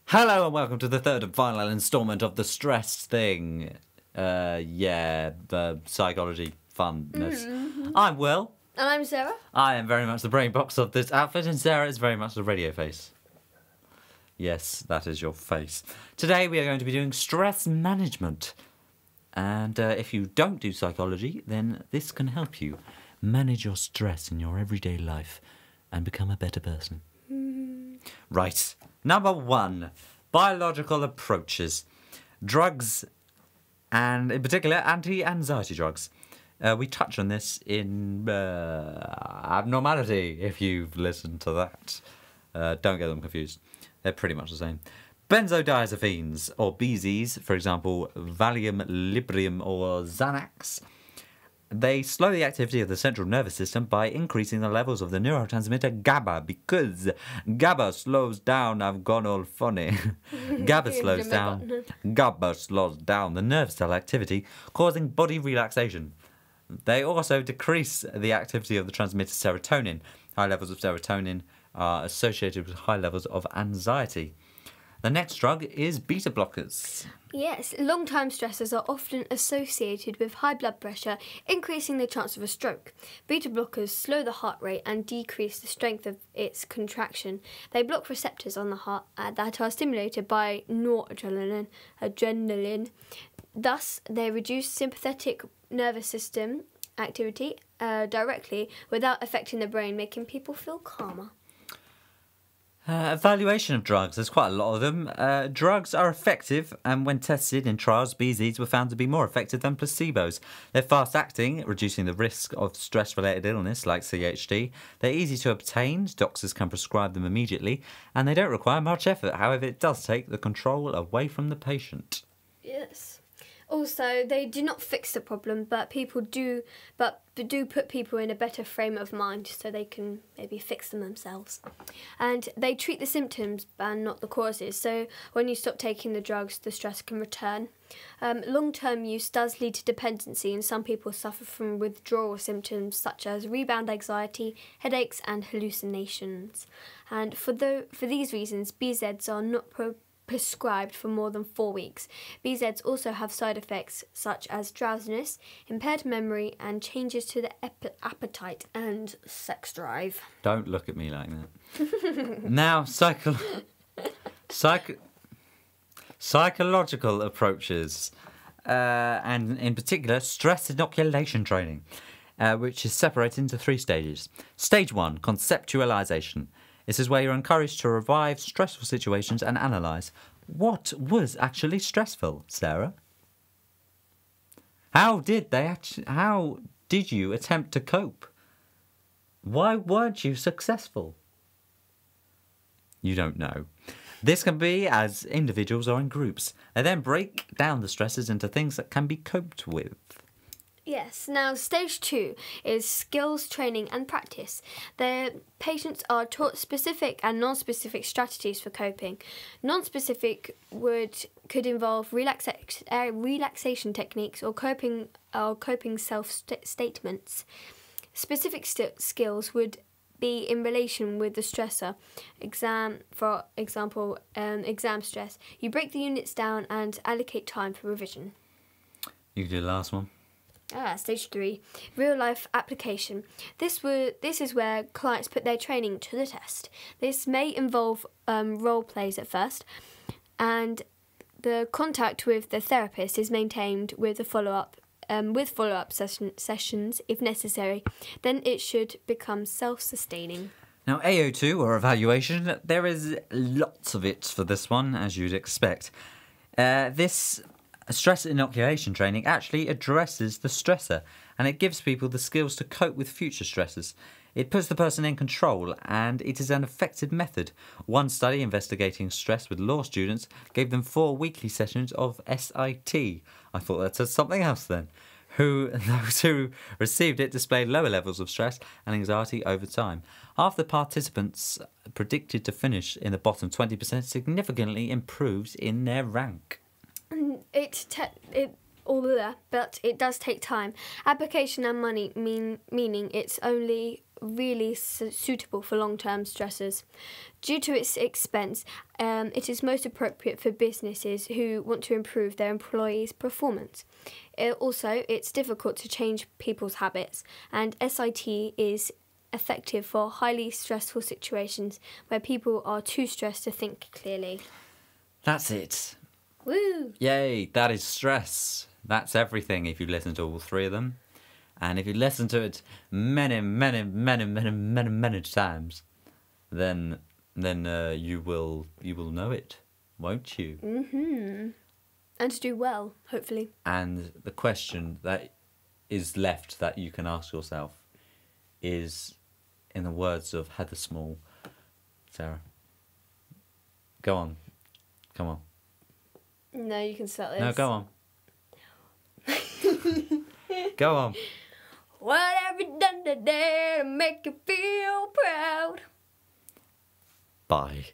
Hello and welcome to the third and final instalment of the stress thing. The psychology funness. I'm Will. And I'm Sarah. I am very much the brain box of this outfit, and Sarah is very much the radio face. Yes, that is your face. Today we are going to be doing stress management. And if you don't do psychology, then this can help you manage your stress in your everyday life and become a better person. Right. Number 1, biological approaches. Drugs, and in particular, anti-anxiety drugs. We touch on this in abnormality, if you've listened to that. Don't get them confused. They're pretty much the same. Benzodiazepines, or BZs, for example, Valium, Librium, or Xanax. They slow the activity of the central nervous system by increasing the levels of the neurotransmitter GABA, because GABA slows down. I've gone all funny. GABA slows down the nerve cell activity, causing body relaxation. They also decrease the activity of the transmitter serotonin. High levels of serotonin are associated with high levels of anxiety. The next drug is beta blockers. Yes, long-term stressors are often associated with high blood pressure, increasing the chance of a stroke. Beta blockers slow the heart rate and decrease the strength of its contraction. They block receptors on the heart that are stimulated by noradrenaline. Thus, they reduce sympathetic nervous system activity directly without affecting the brain, making people feel calmer. Evaluation of drugs. There's quite a lot of them. Drugs are effective, and when tested in trials, BZs were found to be more effective than placebos. They're fast-acting, reducing the risk of stress-related illness like CHD. They're easy to obtain. Doctors can prescribe them immediately, and they don't require much effort. However, it does take the control away from the patient. Yes. Also, they do not fix the problem, but do put people in a better frame of mind so they can maybe fix them themselves. And they treat the symptoms and not the causes. So when you stop taking the drugs, the stress can return. Long-term use does lead to dependency, and some people suffer from withdrawal symptoms such as rebound anxiety, headaches, and hallucinations. And for these reasons, BZs are not prescribed for more than 4 weeks. BZs also have side effects such as drowsiness, impaired memory, and changes to the appetite and sex drive. Don't look at me like that. Now, psychological approaches, and in particular, stress inoculation training, which is separated into 3 stages. Stage 1, conceptualization. This is where you're encouraged to revive stressful situations and analyse what was actually stressful, Sarah. How did you attempt to cope? Why weren't you successful? You don't know. This can be as individuals or in groups. They then break down the stresses into things that can be coped with. Yes, now stage 2 is skills training and practice. The patients are taught specific and non-specific strategies for coping. Non-specific could involve relaxation techniques or coping self-statements. Specific skills would be in relation with the stressor. For example, exam stress. You break the units down and allocate time for revision. You can do the last one. Stage 3, real-life application. This is where clients put their training to the test. This may involve role plays at first, and the contact with the therapist is maintained with a follow-up sessions if necessary. Then it should become self-sustaining. Now, AO2, or evaluation, there is lots of it for this one, as you'd expect. This stress inoculation training actually addresses the stressor, and it gives people the skills to cope with future stresses. It puts the person in control, and it is an effective method. One study investigating stress with law students gave them 4 weekly sessions of SIT. I thought that said something else then. Those who received it displayed lower levels of stress and anxiety over time. Half the participants predicted to finish in the bottom 20% significantly improved in their rank. But it does take time. Application and money meaning it's only really suitable for long-term stressors. Due to its expense, it is most appropriate for businesses who want to improve their employees' performance. It's difficult to change people's habits, and SIT is effective for highly stressful situations where people are too stressed to think clearly. That's it. Woo! Yay, that is stress. That's everything if you listen to all three of them. And if you listen to it many times, then you will know it, won't you? Mm-hmm. And to do well, hopefully. And the question that is left that you can ask yourself is, in the words of Heather Small, Sarah, go on. Come on. No, you can start this. No, go on. Go on. What have you done today to make you feel proud? Bye.